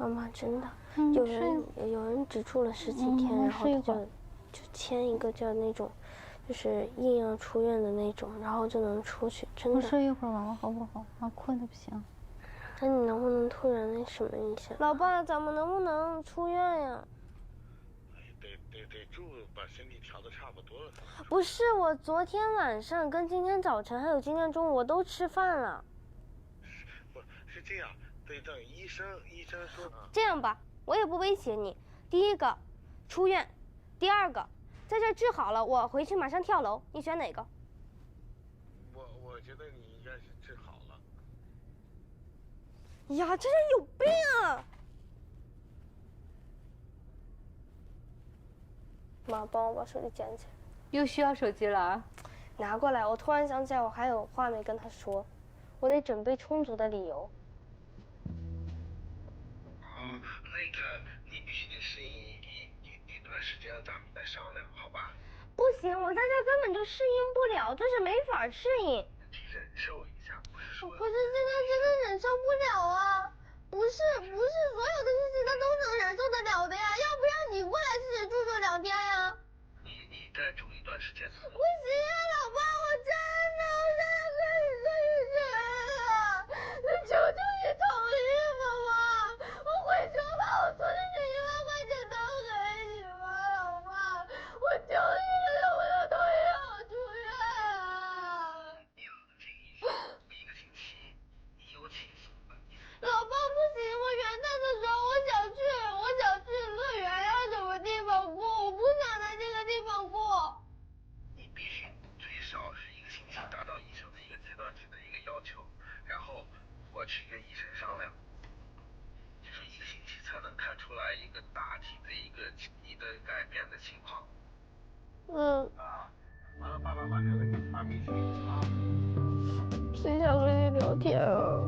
妈妈真的，嗯，有人只住了十几天，然后就签一个叫那种，就是硬要出院的那种，然后就能出去。真的。我睡一会儿吧，我好不好？我困的不行。那你能不能突然那什么一下？老爸，咱们能不能出院呀？得住，把身体调得差不多了。不是，我昨天晚上跟今天早晨还有今天中午我都吃饭了。是这样，得等医生说。这样吧，我也不威胁你。第一个，出院；第二个，在这治好了，我回去马上跳楼。你选哪个？我觉得你应该是治好了。呀，这人有病啊！妈，帮我把手机捡起来。又需要手机了？拿过来。我突然想起来，我还有话没跟他说，我得准备充足的理由。那个，你必须得适应一段时间，咱们再商量，好吧？不行，我在这根本就适应不了，就是没法适应。忍受一下，不是说。可是现在真的忍受不了啊！不是所有的事情他都能忍受得了的呀，要不然你过来自己住2天呀。你再住一段时间。不行啊，老爸，我真的可以了，求求你同意吧，妈，我回去把我存的这10000块钱都给你吧，老爸，我求你了，我要同意我住院啊！你冷静一下，1个星期，你有起色了。老爸不行，我元旦的时候我想去乐园要什么地方过，我不想在这个地方过。你必须最少是1个星期达到医生的一个阶段性的一个要求，然后我去跟医生商量，就是1个星期才能看出来一个大体的你的改变的情况。爸爸这个给你发微信啊。谁想跟你聊天啊？